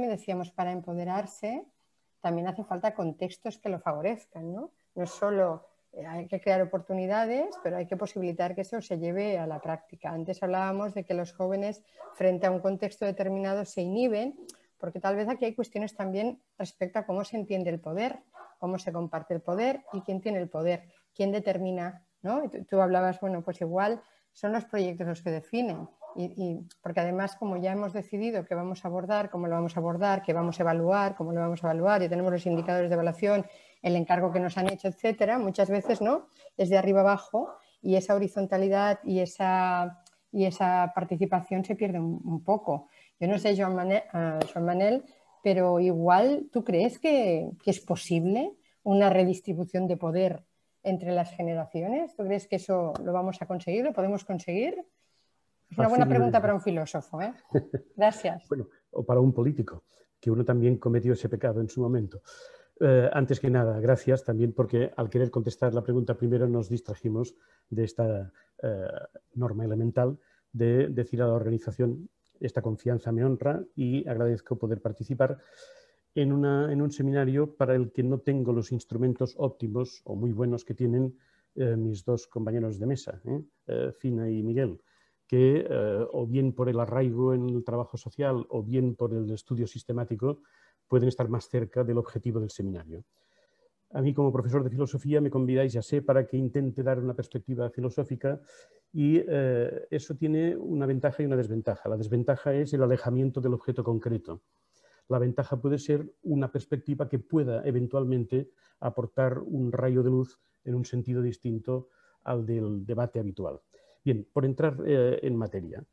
decíamos, para empoderarse también hace falta contextos que lo favorezcan, ¿no? No es solo hay que crear oportunidades, pero hay que posibilitar que eso se lleve a la práctica. Antes hablábamos de que los jóvenes frente a un contexto determinado se inhiben, porque tal vez aquí hay cuestiones también respecto a cómo se entiende el poder, cómo se comparte el poder y quién tiene el poder, quién determina, ¿no? Tú hablabas, bueno, pues igual son los proyectos los que definen. Porque además, como ya hemos decidido qué vamos a abordar, cómo lo vamos a abordar, qué vamos a evaluar, cómo lo vamos a evaluar, ya tenemos los indicadores de evaluación, el encargo que nos han hecho, etcétera, muchas veces no, es de arriba abajo y esa horizontalidad y esa participación se pierde un poco. Yo no sé, Joan Manel, pero igual tú crees que es posible una redistribución de poder entre las generaciones. ¿Tú crees que eso lo vamos a conseguir? ¿Lo podemos conseguir? Es una buena pregunta para un filósofo, ¿eh? Gracias. Bueno, o para un político, que uno también cometió ese pecado en su momento. Antes que nada, gracias también porque al querer contestar la pregunta primero nos distrajimos de esta norma elemental de decir a la organización esta confianza me honra y agradezco poder participar en un seminario para el que no tengo los instrumentos óptimos o muy buenos que tienen mis dos compañeros de mesa, Fina y Miguel, que o bien por el arraigo en el trabajo social o bien por el estudio sistemático pueden estar más cerca del objetivo del seminario. A mí como profesor de filosofía me convidáis, ya sé, para que intente dar una perspectiva filosófica y eso tiene una ventaja y una desventaja. La desventaja es el alejamiento del objeto concreto. La ventaja puede ser una perspectiva que pueda eventualmente aportar un rayo de luz en un sentido distinto al del debate habitual. Bien, por entrar en materia.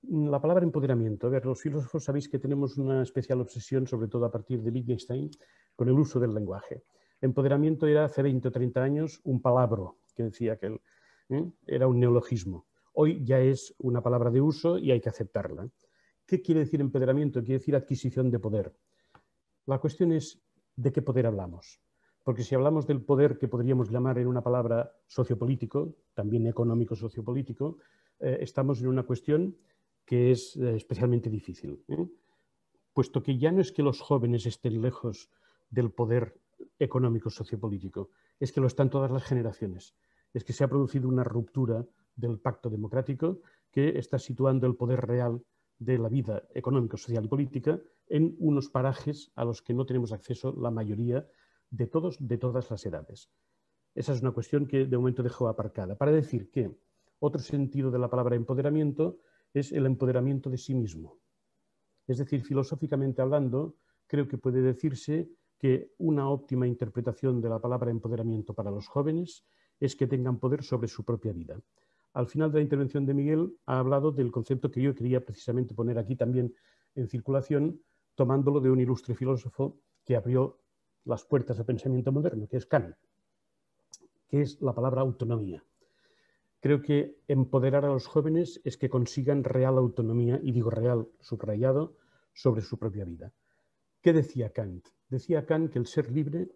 La palabra empoderamiento. A ver, los filósofos sabéis que tenemos una especial obsesión, sobre todo a partir de Wittgenstein, con el uso del lenguaje. Empoderamiento era hace 20 o 30 años un palabro, que decía que era un neologismo. Hoy ya es una palabra de uso y hay que aceptarla. ¿Qué quiere decir empoderamiento? Quiere decir adquisición de poder. La cuestión es de qué poder hablamos. Porque si hablamos del poder que podríamos llamar en una palabra sociopolítico, también económico sociopolítico, estamos en una cuestión que es especialmente difícil, puesto que ya no es que los jóvenes estén lejos del poder económico sociopolítico, es que lo están todas las generaciones. Es que se ha producido una ruptura del pacto democrático que está situando el poder real de la vida económica, social y política en unos parajes a los que no tenemos acceso la mayoría de todas las edades. Esa es una cuestión que de momento dejo aparcada, para decir que otro sentido de la palabra empoderamiento es el empoderamiento de sí mismo. Es decir, filosóficamente hablando, creo que puede decirse que una óptima interpretación de la palabra empoderamiento para los jóvenes es que tengan poder sobre su propia vida. Al final de la intervención de Miguel ha hablado del concepto que yo quería precisamente poner aquí también en circulación, tomándolo de un ilustre filósofo que abrió las puertas al pensamiento moderno, que es Kant, que es la palabra autonomía. Creo que empoderar a los jóvenes es que consigan real autonomía, y digo real subrayado, sobre su propia vida. ¿Qué decía Kant? Decía Kant que el ser libre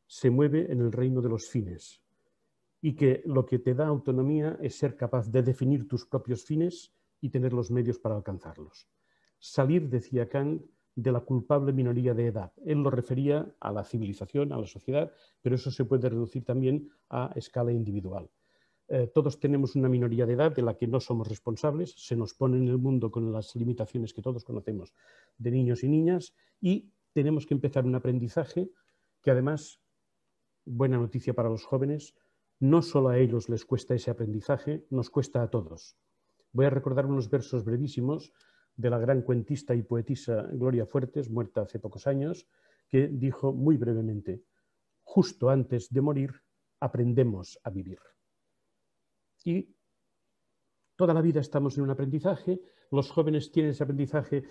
se mueve en el reino de los fines y que lo que te da autonomía es ser capaz de definir tus propios fines y tener los medios para alcanzarlos. Salir, decía Kant, de la culpable minoría de edad. Él lo refería a la civilización, a la sociedad, pero eso se puede reducir también a escala individual. Todos tenemos una minoría de edad de la que no somos responsables, se nos pone en el mundo con las limitaciones que todos conocemos de niños y niñas y tenemos que empezar un aprendizaje que además, buena noticia para los jóvenes, no solo a ellos les cuesta ese aprendizaje, nos cuesta a todos. Voy a recordar unos versos brevísimos de la gran cuentista y poetisa Gloria Fuertes, muerta hace pocos años, que dijo muy brevemente: justo antes de morir aprendemos a vivir. Y toda la vida estamos en un aprendizaje, los jóvenes tienen ese aprendizaje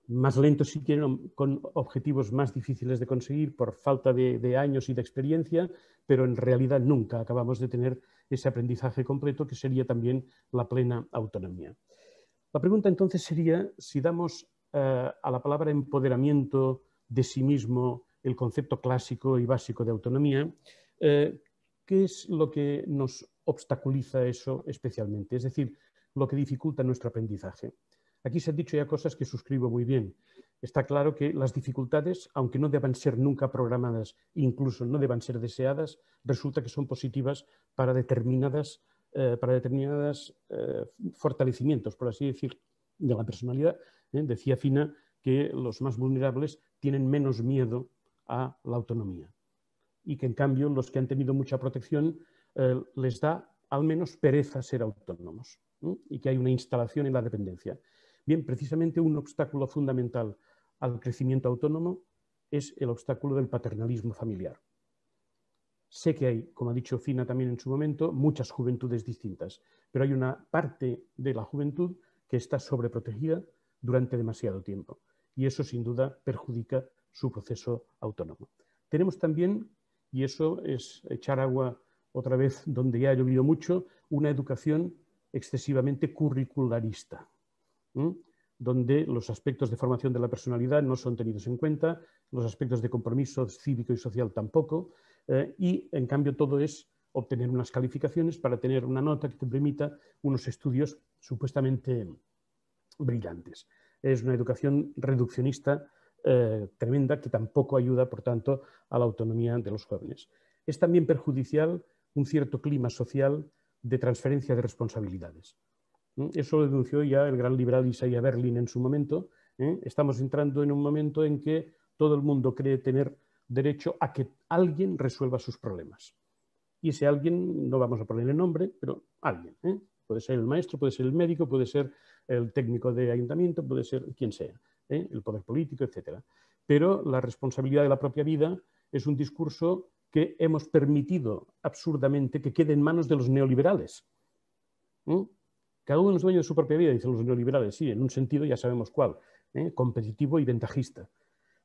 más lento si quieren, con objetivos más difíciles de conseguir por falta de años y de experiencia, pero en realidad nunca acabamos de tener ese aprendizaje completo que sería también la plena autonomía. La pregunta entonces sería si damos a la palabra empoderamiento de sí mismo el concepto clásico y básico de autonomía, ¿qué es lo que nos obstaculiza eso especialmente? Es decir, lo que dificulta nuestro aprendizaje. Aquí se han dicho ya cosas que suscribo muy bien. está claro que las dificultades, aunque no deban ser nunca programadas, incluso no deban ser deseadas, resulta que son positivas para determinados fortalecimientos, por así decir, de la personalidad. Decía Fina que los más vulnerables tienen menos miedo a la autonomía y que en cambio los que han tenido mucha protección les da al menos pereza ser autónomos, y que hay una instalación en la dependencia. Bien, precisamente un obstáculo fundamental al crecimiento autónomo es el obstáculo del paternalismo familiar. Sé que hay, como ha dicho Fina también en su momento, muchas juventudes distintas, pero hay una parte de la juventud que está sobreprotegida durante demasiado tiempo y eso sin duda perjudica su proceso autónomo. Tenemos también, y eso es echar agua otra vez donde ya ha llovido mucho, una educación excesivamente curricularista, donde los aspectos de formación de la personalidad no son tenidos en cuenta, los aspectos de compromiso cívico y social tampoco, y en cambio todo es obtener unas calificaciones para tener una nota que te permita unos estudios supuestamente brillantes. Es una educación reduccionista tremenda que tampoco ayuda, por tanto, a la autonomía de los jóvenes. Es también perjudicial un cierto clima social de transferencia de responsabilidades. Eso lo denunció ya el gran liberal Isaiah Berlin en su momento. Estamos entrando en un momento en que todo el mundo cree tener derecho a que alguien resuelva sus problemas. Y ese alguien, no vamos a ponerle nombre, pero alguien. Puede ser el maestro, puede ser el médico, puede ser el técnico de ayuntamiento, puede ser quien sea, el poder político, etc. Pero la responsabilidad de la propia vida es un discurso que hemos permitido absurdamente que quede en manos de los neoliberales. Cada uno es dueño de su propia vida, dicen los neoliberales, sí, en un sentido ya sabemos cuál, competitivo y ventajista.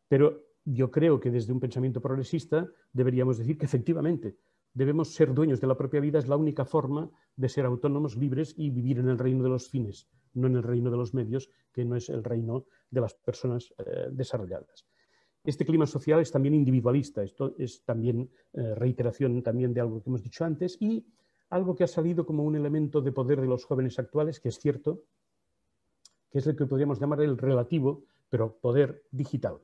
Pero yo creo que desde un pensamiento progresista deberíamos decir que efectivamente debemos ser dueños de la propia vida, es la única forma de ser autónomos, libres y vivir en el reino de los fines, no en el reino de los medios, que no es el reino de las personas desarrolladas. Este clima social es también individualista, esto es también reiteración también de algo que hemos dicho antes y algo que ha salido como un elemento de poder de los jóvenes actuales, que es cierto, que es el que podríamos llamar el relativo, pero poder digital.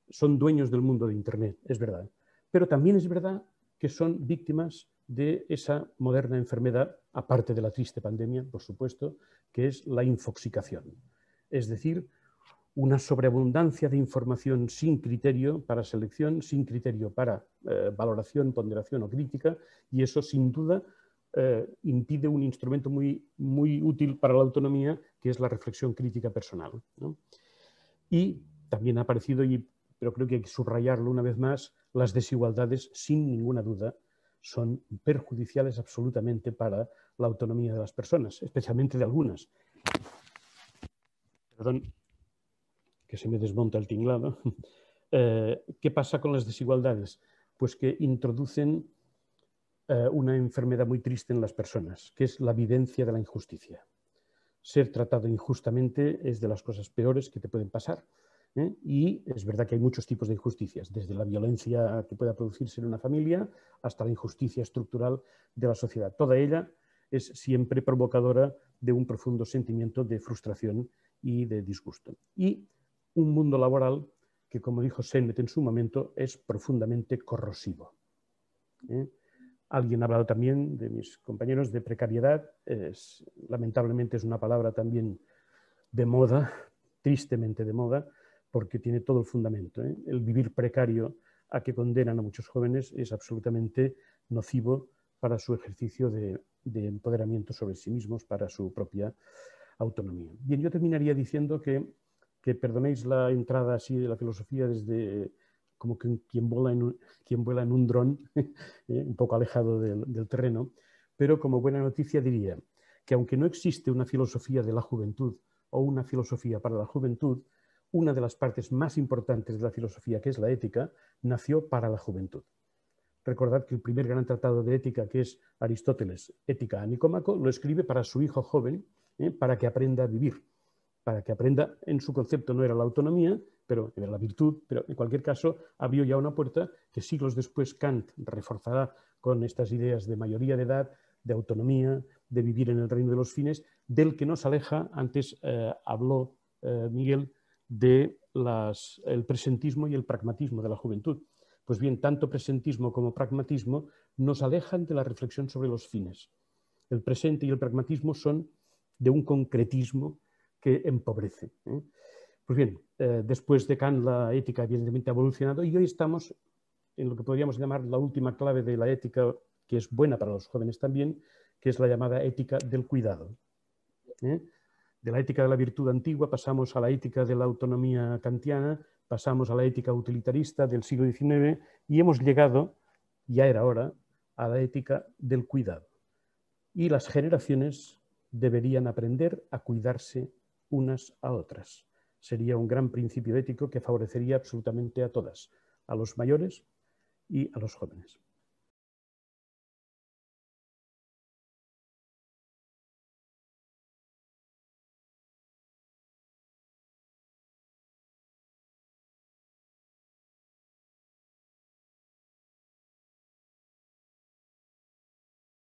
Son dueños del mundo de Internet, es verdad. Pero también es verdad que son víctimas de esa moderna enfermedad, aparte de la triste pandemia, por supuesto, que es la infoxicación. Es decir, una sobreabundancia de información sin criterio para selección, sin criterio para valoración, ponderación o crítica, y eso sin duda impide un instrumento muy, muy útil para la autonomía, que es la reflexión crítica personal, ¿no? Y también ha aparecido, pero creo que hay que subrayarlo una vez más, las desigualdades, sin ninguna duda, son perjudiciales absolutamente para la autonomía de las personas, especialmente de algunas. Perdón, que se me desmonta el tinglado. ¿Qué pasa con las desigualdades? Pues que introducen una enfermedad muy triste en las personas, que es la vivencia de la injusticia. Ser tratado injustamente es de las cosas peores que te pueden pasar. Y es verdad que hay muchos tipos de injusticias, desde la violencia que pueda producirse en una familia hasta la injusticia estructural de la sociedad. Toda ella es siempre provocadora de un profundo sentimiento de frustración y de disgusto. Y un mundo laboral que, como dijo Sennett en su momento, es profundamente corrosivo. Alguien ha hablado también, de mis compañeros, de precariedad. Lamentablemente es una palabra también de moda, tristemente de moda, porque tiene todo el fundamento. El vivir precario a que condenan a muchos jóvenes es absolutamente nocivo para su ejercicio de empoderamiento sobre sí mismos, para su propia autonomía. Bien, yo terminaría diciendo que perdonéis la entrada así de la filosofía desde como que quien vuela en un dron, un poco alejado del terreno, pero como buena noticia diría que aunque no existe una filosofía de la juventud o una filosofía para la juventud, una de las partes más importantes de la filosofía, que es la ética, nació para la juventud. Recordad que el primer gran tratado de ética, que es Aristóteles, Ética a Nicómaco, lo escribe para su hijo joven, para que aprenda a vivir, para que aprenda, en su concepto no era la autonomía, pero era la virtud, pero en cualquier caso abrió ya una puerta que siglos después Kant reforzará con estas ideas de mayoría de edad, de autonomía, de vivir en el reino de los fines, del que nos aleja, antes habló Miguel, de el presentismo y el pragmatismo de la juventud. Pues bien, tanto presentismo como pragmatismo nos alejan de la reflexión sobre los fines. El presente y el pragmatismo son de un concretismo que empobrece. Pues bien, después de Kant la ética evidentemente ha evolucionado y hoy estamos en lo que podríamos llamar la última clave de la ética, que es buena para los jóvenes también, que es la llamada ética del cuidado. De la ética de la virtud antigua pasamos a la ética de la autonomía kantiana, pasamos a la ética utilitarista del siglo XIX y hemos llegado, ya era hora, a la ética del cuidado. Y las generaciones deberían aprender a cuidarse unas a otras. Sería un gran principio ético que favorecería absolutamente a todas, a los mayores y a los jóvenes.